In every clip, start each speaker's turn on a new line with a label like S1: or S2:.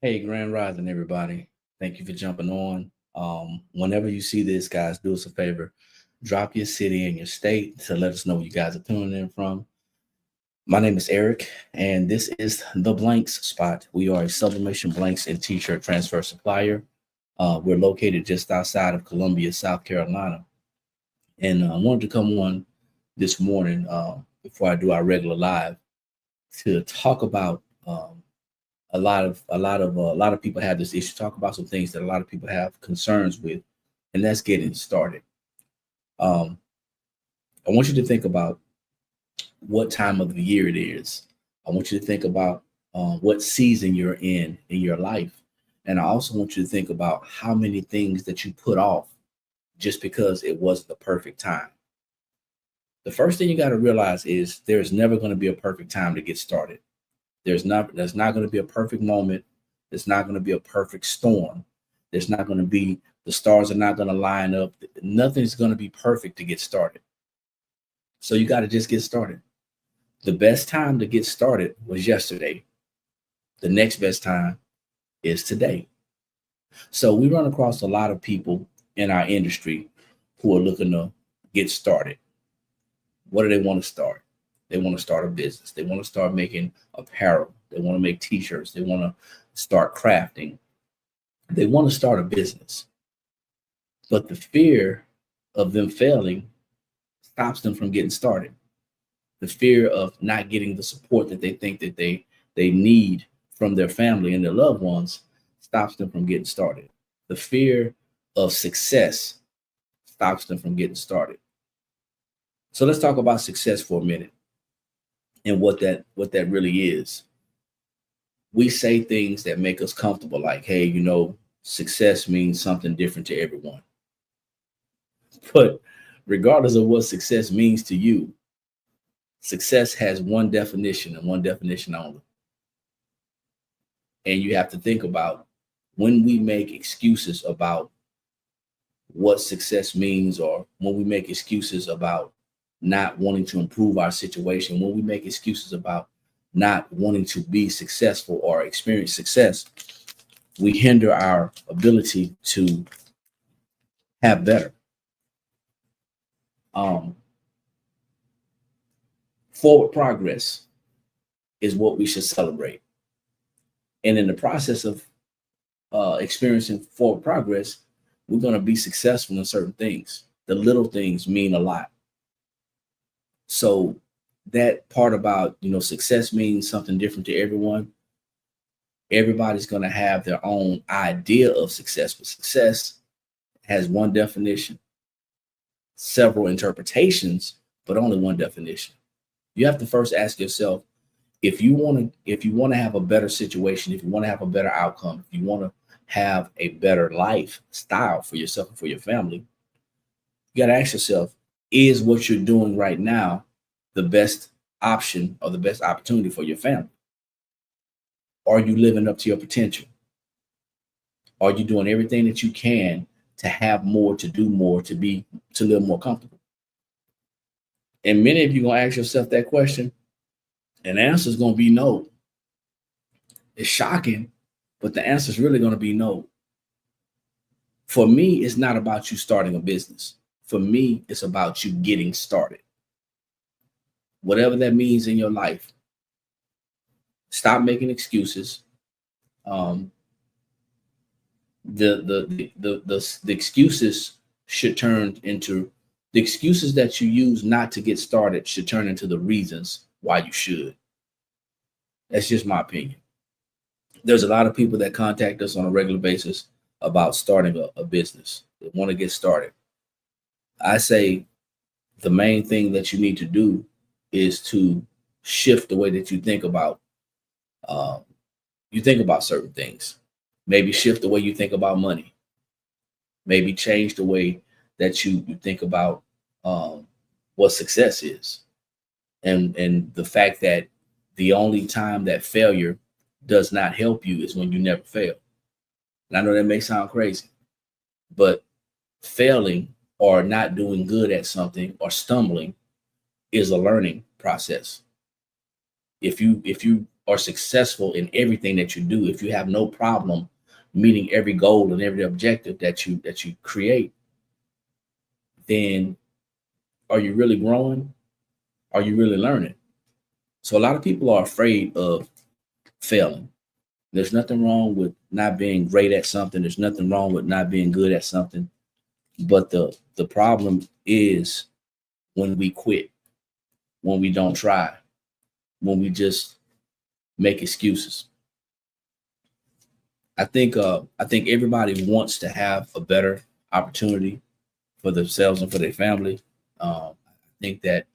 S1: Hey, Grand Rising, everybody. Thank you for jumping on. Whenever you see this, guys, do us a favor. Drop your city and your state to let us know where you guys are tuning in from. My name is Eric, and this is the Blanks Spot. We are a sublimation blanks and t-shirt transfer supplier. We're located just outside of Columbia, South Carolina. And I wanted to come on this morning before I do our regular live to talk about a lot of people have this issue. Talk about some things that a lot of people have concerns with, and that's getting started. Um, I want you to think about what time of the year it is. I want you to think about what season you're in your life, and I also want you to think about how many things that you put off just because it wasn't the perfect time. The first thing you got to realize is there's never going to be a perfect time to get started. There's not going to be a perfect moment. There's not going to be a perfect storm. There's not going to be the stars are not going to line up. Nothing's going to be perfect to get started. So you got to just get started. The best time to get started was yesterday. The next best time is today. So we run across a lot of people in our industry who are looking to get started. What do they want to start? They want to start a business. They want to start making apparel. They want to make t-shirts. They want to start crafting. They want to start a business. But the fear of them failing stops them from getting started. The fear of not getting the support that they think that they need from their family and their loved ones stops them from getting started. The fear of success stops them from getting started. So let's talk about success for a minute and what that really is. We say things that make us comfortable, like, hey, success means something different to everyone. But regardless of what success means to you, success has one definition and one definition only. And you have to think about when we make excuses about what success means, or when we make excuses about not wanting to improve our situation, when we make excuses about not wanting to be successful or experience success, we hinder our ability to have better. Um, Forward progress is what we should celebrate. And in the process of experiencing forward progress, we're going to be successful in certain things. The little things mean a lot. So that part about, success means something different to everyone. Everybody's going to have their own idea of success, but success has one definition, several interpretations, but only one definition. You have to first ask yourself, if you want to have a better situation, if you want to have a better outcome, if you want to have a better lifestyle for yourself and for your family, you got to ask yourself, is what you're doing right now the best option or the best opportunity for your family? Are you living up to your potential? Are you doing everything that you can to have more, to do more, to live more comfortable? And many of you gonna ask yourself that question, and the answer is gonna be no. It's shocking, but the answer is really gonna be no. For me, it's not about you starting a business. For me, it's about you getting started. Whatever that means in your life, stop making excuses. Um, the excuses should turn into the excuses that you use not to get started should turn into the reasons why you should. That's just my opinion. There's a lot of people that contact us on a regular basis about starting a business. They want to get started. I say the main thing that you need to do is to shift the way that uh, you think about certain things. Maybe shift the way you think about money. Maybe change the way that you think about um, what success is, and the fact that the only time that failure does not help you is when you never fail. And I know that may sound crazy, but failing or not doing good at something or stumbling is a learning process. If you are successful in everything that you do, if you have no problem meeting every goal and every objective that you create, then are you really growing? Are you really learning? So a lot of people are afraid of failing. There's nothing wrong with not being great at something. There's nothing wrong with not being good at something. But the problem is when we quit, when we don't try, when we just make excuses. I think everybody wants to have a better opportunity for themselves and for their family. I think that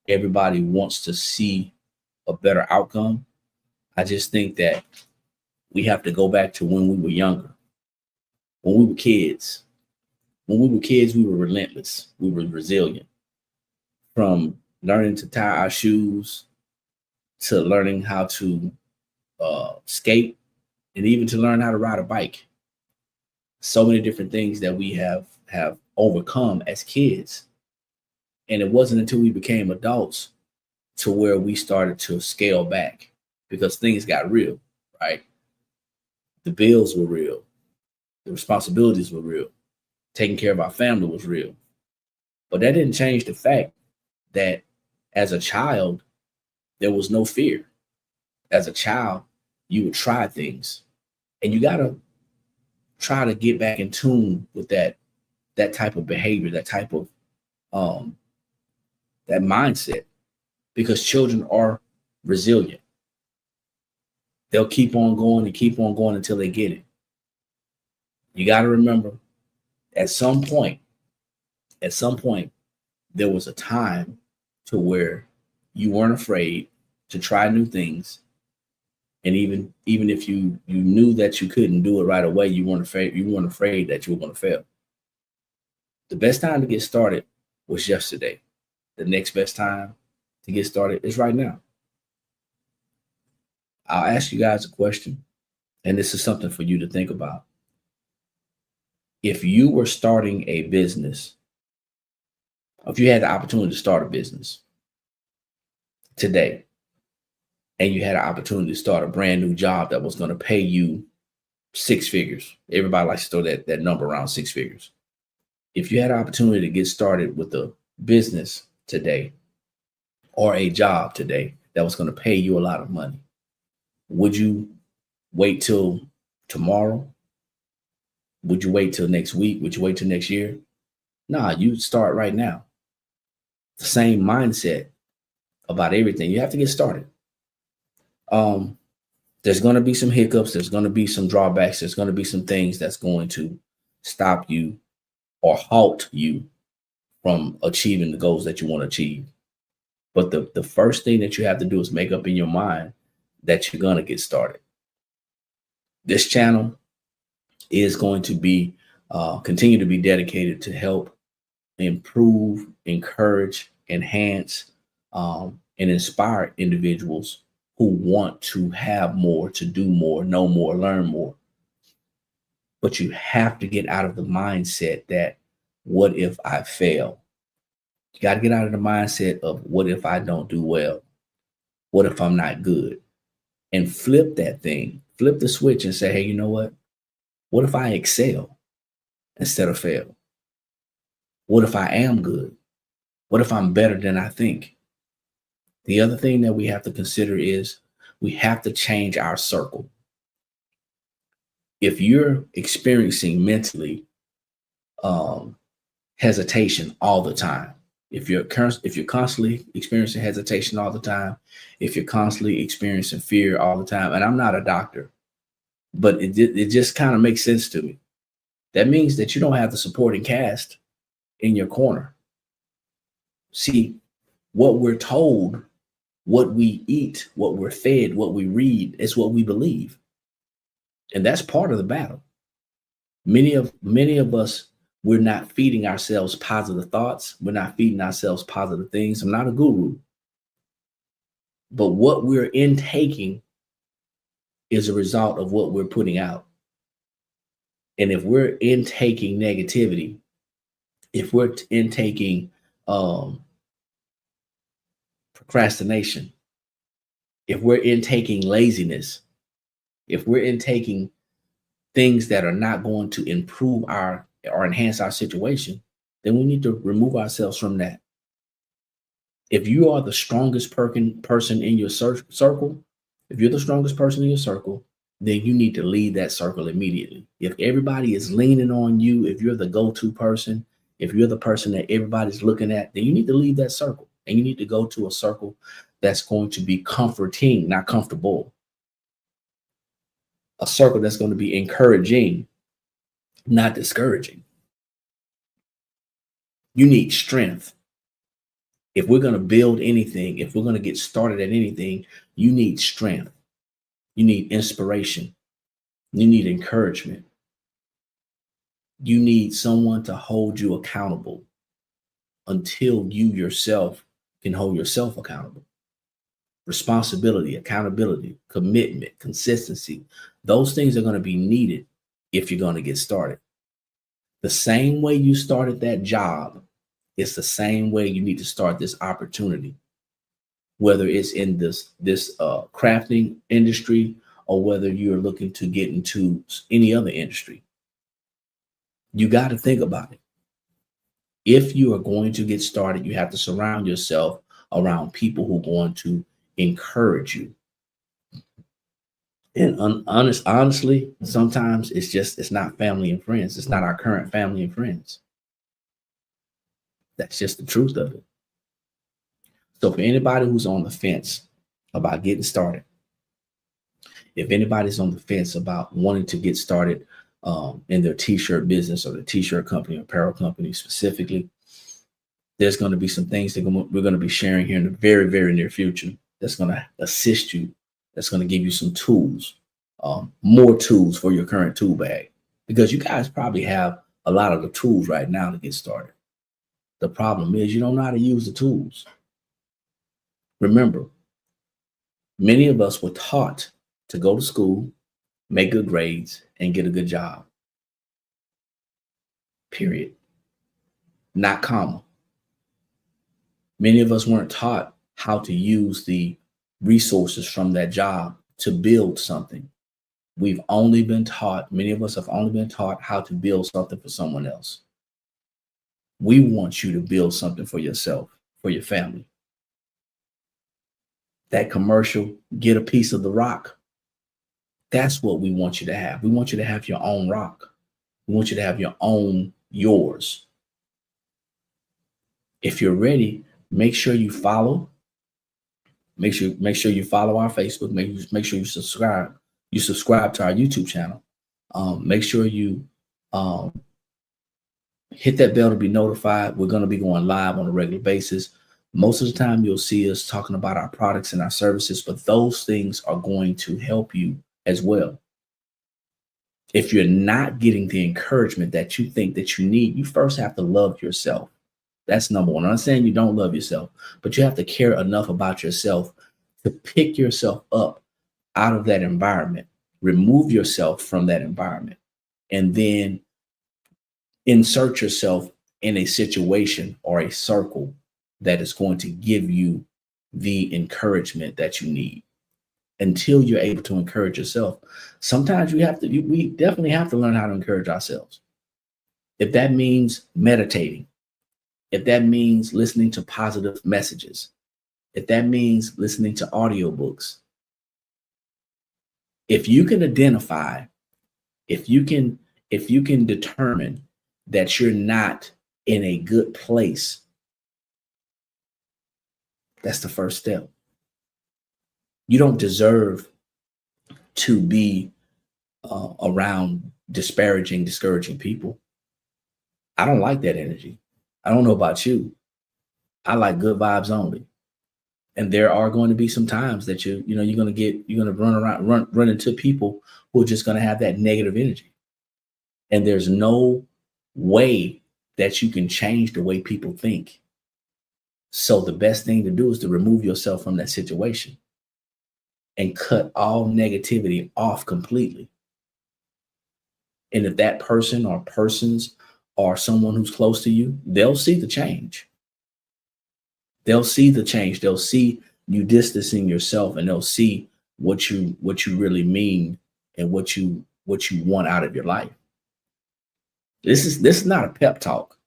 S1: everybody wants to see a better outcome. I just think that we have to go back to when we were younger, when we were kids. When we were kids, we were relentless. We were resilient. From learning to tie our shoes to learning how to skate and even to learn how to ride a bike. So many different things that we have overcome as kids. And it wasn't until we became adults to where we started to scale back because things got real, right? The bills were real. The responsibilities were real. Taking care of our family was real. But that didn't change the fact that as a child, there was no fear. As a child, you would try things. And you gotta try to get back in tune with that type of behavior, that type of um that mindset, because children are resilient. They'll keep on going and keep on going until they get it. You got to remember, at some point, at some point, there was a time to where you weren't afraid to try new things. And even if you knew that you couldn't do it right away, you weren't afraid that you were going to fail. The best time to get started was yesterday. The next best time to get started is right now. I'll ask you guys a question, and this is something for you to think about. If you were starting a business, if you had the opportunity to start a business today, and you had an opportunity to start a brand new job that was going to pay you six figures, everybody likes to throw that number around, six figures. If you had an opportunity to get started with a business today or a job today that was going to pay you a lot of money, would you wait till tomorrow? Would you wait till next week? Would you wait till next year? Nah, you start right now. The same mindset about everything. You have to get started. Um, there's going to be some hiccups. There's going to be some drawbacks. There's going to be some things that's going to stop you or halt you from achieving the goals that you want to achieve. But the first thing that you have to do is make up in your mind that you're going to get started. This channel is going to be continue to be dedicated to help improve, encourage, enhance, and inspire individuals who want to have more, to do more, know more, learn more. But you have to get out of the mindset that, what if I fail? You got to get out of the mindset of, what if I don't do well? What if I'm not good? And flip that thing, flip the switch and say, hey, you know what? What if I excel instead of fail? What if I am good? What if I'm better than I think? The other thing that we have to consider is we have to change our circle. If you're experiencing mentally hesitation all the time, if you're constantly experiencing hesitation all the time, if you're constantly experiencing fear all the time, and I'm not a doctor, but it just kind of makes sense to me. That means that you don't have the supporting cast in your corner. See, what we're told, what we eat, what we're fed, what we read is what we believe. And that's part of the battle. Many of us, we're not feeding ourselves positive thoughts. We're not feeding ourselves positive things. I'm not a guru. But what we're intaking is a result of what we're putting out. And if we're intaking negativity, if we're intaking procrastination, If we're intaking laziness, if we're intaking things that are not going to improve our or enhance our situation, then we need to remove ourselves from that. If you are the strongest person in your circle, if you're the strongest person in your circle, then you need to leave that circle immediately. If everybody is leaning on you, if you're the go-to person, if you're the person that everybody's looking at, then you need to leave that circle and you need to go to a circle that's going to be comforting, not comfortable. A circle that's going to be encouraging, not discouraging. You need strength. If we're going to build anything, if we're going to get started at anything, you need strength. You need inspiration. You need encouragement. You need someone to hold you accountable until you yourself can hold yourself accountable. Responsibility, accountability, commitment, consistency. Those things are going to be needed if you're going to get started. The same way you started that job, it's the same way you need to start this opportunity, whether it's in this crafting industry or whether you're looking to get into any other industry. You got to think about it. If you are going to get started, you have to surround yourself around people who are going to encourage you. And honestly, sometimes it's not family and friends. It's not our current family and friends. That's just the truth of it. So for anybody who's on the fence about getting started, if anybody's on the fence about wanting to get started in their t-shirt business or the t-shirt company, apparel company specifically, there's going to be some things that we're going to be sharing here in the very, very near future that's going to assist you, that's going to give you some tools, more tools for your current tool bag, because you guys probably have a lot of the tools right now to get started. The problem is you don't know how to use the tools. Remember, many of us were taught to go to school, make good grades, and get a good job. Period. Not comma. Many of us weren't taught how to use the resources from that job to build something. We've only been taught, many of us have only been taught how to build something for someone else. We want you to build something for yourself, for your family. That commercial, get a piece of the rock. That's what we want you to have. We want you to have your own rock. We want you to have your own yours. If you're ready, make sure you follow. Make sure you follow our Facebook. Make sure you subscribe. You subscribe to our YouTube channel. Make sure you hit that bell to be notified. We're going to be going live on a regular basis. Most of the time, you'll see us talking about our products and our services, but those things are going to help you as well. If you're not getting the encouragement that you think that you need, you first have to love yourself. That's number one. I'm not saying you don't love yourself, but you have to care enough about yourself to pick yourself up out of that environment, remove yourself from that environment, and then insert yourself in a situation or a circle that is going to give you the encouragement that you need. Until you're able to encourage yourself, sometimes we definitely have to learn how to encourage ourselves. If that means meditating, if that means listening to positive messages, if that means listening to audiobooks, if you can identify, if you can determine that you're not in a good place, that's the first step. You don't deserve to be around disparaging, discouraging people. I don't like that energy. I don't know about you. I like good vibes only. And there are going to be some times that you're going to run into people who are just going to have that negative energy. And there's no way that you can change the way people think. So the best thing to do is to remove yourself from that situation and cut all negativity off completely. And if that person or persons or someone who's close to you, they'll see the change. They'll see the change. They'll see you distancing yourself, and they'll see what you really mean and what you want out of your life. This is not a pep talk.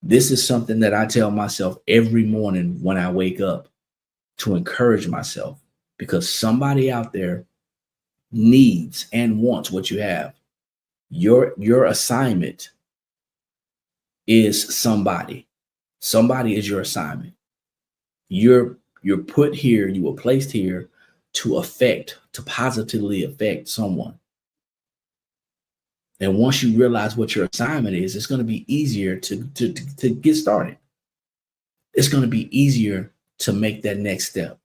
S1: This is something that I tell myself every morning when I wake up to encourage myself, because somebody out there needs and wants what you have. Your assignment is somebody. Somebody is your assignment. You're put here, you were placed here to positively affect someone. And once you realize what your assignment is, it's going to be easier to get started. It's going to be easier to make that next step.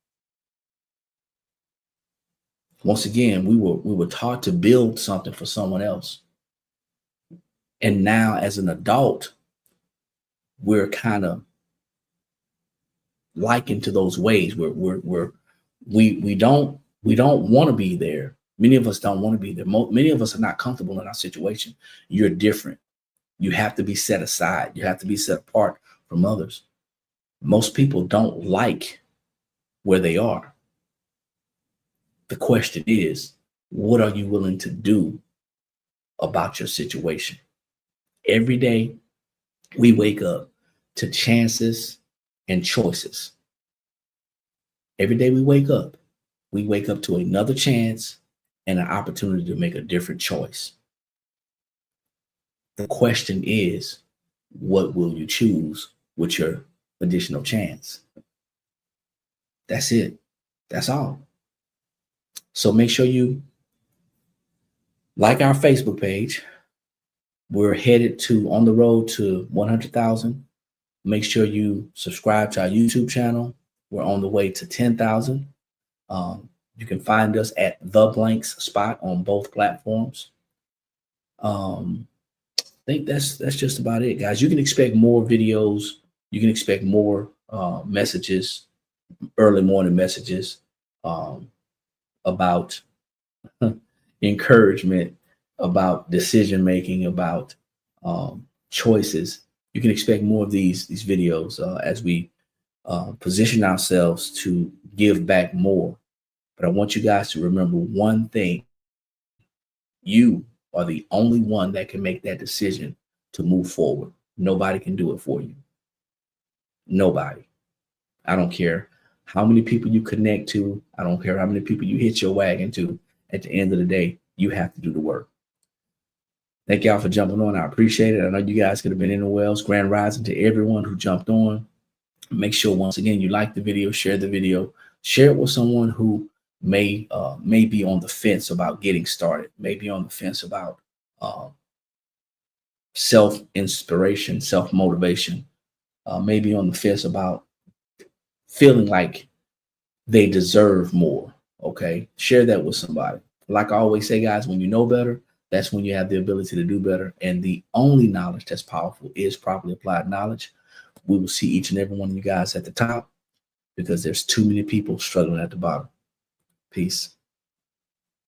S1: Once again, we were taught to build something for someone else. And now as an adult, we're kind of likened to those ways where we don't want to be there. Many of us don't want to be there. Many of us are not comfortable in our situation. You're different. You have to be set aside. You have to be set apart from others. Most people don't like where they are. The question is, what are you willing to do about your situation? Every day we wake up to chances and choices. Every day we wake up to another chance and an opportunity to make a different choice. The question is, what will you choose with your additional chance? That's it. That's all. So make sure you like our Facebook page. We're headed on the road to 100,000. Make sure you subscribe to our YouTube channel. We're on the way to 10,000. You can find us at The Blanks Spot on both platforms. I think that's just about it, guys. You can expect more videos. You can expect more messages, early morning messages about encouragement, about decision making, about choices. You can expect more of these videos as we position ourselves to give back more. But I want you guys to remember one thing. You are the only one that can make that decision to move forward. Nobody can do it for you. Nobody. I don't care how many people you connect to. I don't care how many people you hit your wagon to. At the end of the day, you have to do the work. Thank y'all for jumping on. I appreciate it. I know you guys could have been in the wells. Grand rising to everyone who jumped on. Make sure, once again, you like the video, share the video, share it with someone who may be on the fence about getting started, may be on the fence about self-inspiration, self-motivation, maybe on the fence about feeling like they deserve more. Okay, share that with somebody. Like I always say, guys, when you know better, that's when you have the ability to do better. And the only knowledge that's powerful is properly applied knowledge. We will see each and every one of you guys at the top, because there's too many people struggling at the bottom. Peace.